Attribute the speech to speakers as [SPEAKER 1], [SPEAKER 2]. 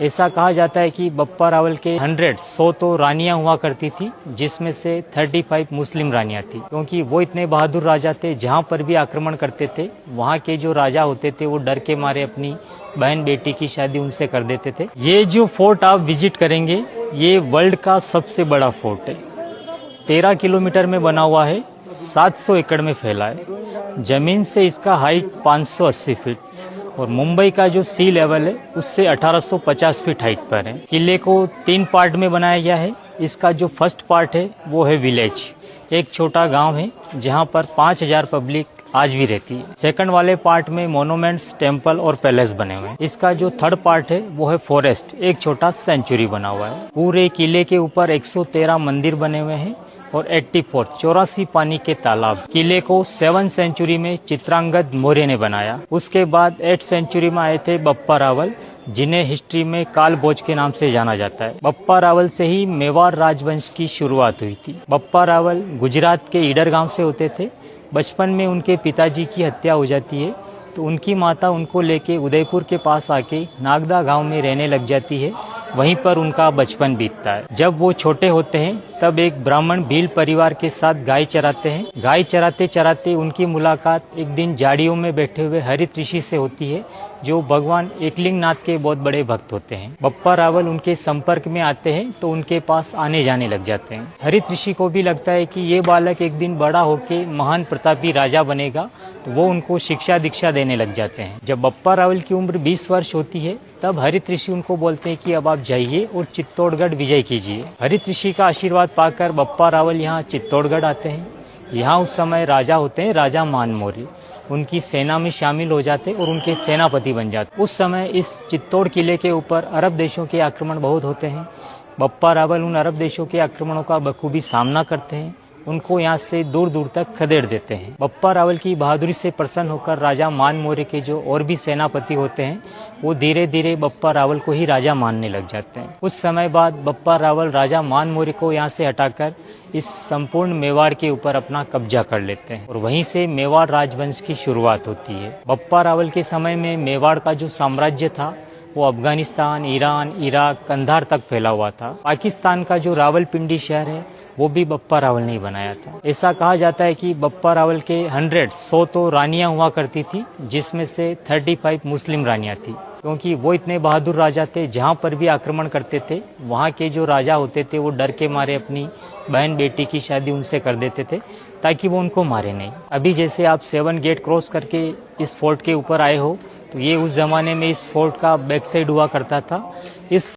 [SPEAKER 1] ऐसा कहा जाता है कि बप्पा रावल के 100 तो रानियां हुआ करती थी, जिसमें से 35 मुस्लिम रानियां थी, क्योंकि वो इतने बहादुर राजा थे। जहां पर भी आक्रमण करते थे, वहां के जो राजा होते थे वो डर के मारे अपनी बहन बेटी की शादी उनसे कर देते थे। ये जो फोर्ट आप विजिट करेंगे, ये वर्ल्ड का सबसे बड़ा फोर्ट है। 13 किलोमीटर में बना हुआ है, 700 एकड़ में फैला है। जमीन से इसका हाइट 580 फीट और मुंबई का जो सी लेवल है उससे 1850 फीट हाइट पर है। किले को 3 पार्ट में बनाया गया है। इसका जो फर्स्ट पार्ट है वो है विलेज, एक छोटा गांव है जहां पर 5000 पब्लिक आज भी रहती है। सेकंड वाले पार्ट में मोनूमेंट्स, टेम्पल और पैलेस बने हुए हैं। इसका जो थर्ड पार्ट है वो है फॉरेस्ट, एक छोटा सेंचुरी बना हुआ है। पूरे किले के ऊपर 113 मंदिर बने हुए हैं और 84 पानी के तालाब। किले को 7th सेंचुरी में चित्रांगद मौर्य ने बनाया। उसके बाद 8th सेंचुरी में आए थे बप्पा रावल, जिन्हें हिस्ट्री में काल भोज के नाम से जाना जाता है। बप्पा रावल से ही मेवाड़ राजवंश की शुरुआत हुई थी। बप्पा रावल गुजरात के ईडर गांव से होते थे। बचपन में उनके पिताजी की हत्या हो जाती है, तो उनकी माता उनको लेके उदयपुर के पास आके नागदा गांव में रहने लग जाती है। वहीं पर उनका बचपन बीतता है। जब वो छोटे होते हैं तब एक ब्राह्मण भील परिवार के साथ गाय चराते हैं। गाय चराते चराते उनकी मुलाकात एक दिन झाड़ियों में बैठे हुए हरित ऋषि से होती है, जो भगवान एकलिंग नाथ के बहुत बड़े भक्त होते हैं। बप्पा रावल उनके संपर्क में आते हैं तो उनके पास आने जाने लग जाते हैं। हरित ऋषि को भी लगता है कि ये बालक एक दिन बड़ा होके महान प्रतापी राजा बनेगा, तो वो उनको शिक्षा दीक्षा देने लग जाते हैं। जब बप्पा रावल की उम्र 20 वर्ष होती है तब हरित ऋषि उनको बोलते हैं कि अब आप जाइए और चित्तौड़गढ़ विजय कीजिए। हरित ऋषि का आशीर्वाद पाकर बप्पा रावल यहाँ चित्तौड़गढ़ आते हैं। यहाँ उस समय राजा होते हैं राजा मान मौर्य। उनकी सेना में शामिल हो जाते और उनके सेनापति बन जाते। उस समय इस चित्तौड़ किले के ऊपर अरब देशों के आक्रमण बहुत होते हैं। बप्पा रावल उन अरब देशों के आक्रमणों का बखूबी सामना करते हैं, उनको यहाँ से दूर दूर तक खदेड़ देते हैं। बप्पा रावल की बहादुरी से प्रसन्न होकर राजा मान मौर्य के जो और भी सेनापति होते हैं वो धीरे धीरे बप्पा रावल को ही राजा मानने लग जाते हैं। कुछ समय बाद बप्पा रावल राजा मान मौर्य को यहाँ से हटाकर इस संपूर्ण मेवाड़ के ऊपर अपना कब्जा कर लेते हैं और वहीं से मेवाड़ राजवंश की शुरुआत होती है। बप्पा रावल के समय में मेवाड़ का जो साम्राज्य था वो अफगानिस्तान, ईरान, इराक, कंधार तक फैला हुआ था। पाकिस्तान का जो रावलपिंडी शहर है वो भी बप्पा रावल ने ही बनाया था। ऐसा कहा जाता है कि बप्पा रावल के 100 तो रानियां हुआ करती थी, जिसमें से 35 मुस्लिम रानियां थी, क्योंकि वो इतने बहादुर राजा थे। जहां पर भी आक्रमण करते थे, वहां के जो राजा होते थे वो डर के मारे अपनी बहन बेटी की शादी उनसे कर देते थे, ताकि वो उनको मारे नहीं। अभी जैसे आप 7 गेट क्रॉस करके इस फोर्ट के ऊपर आए हो, तो ये उस जमाने में इस फोर्ट का बैक साइड हुआ करता था। इस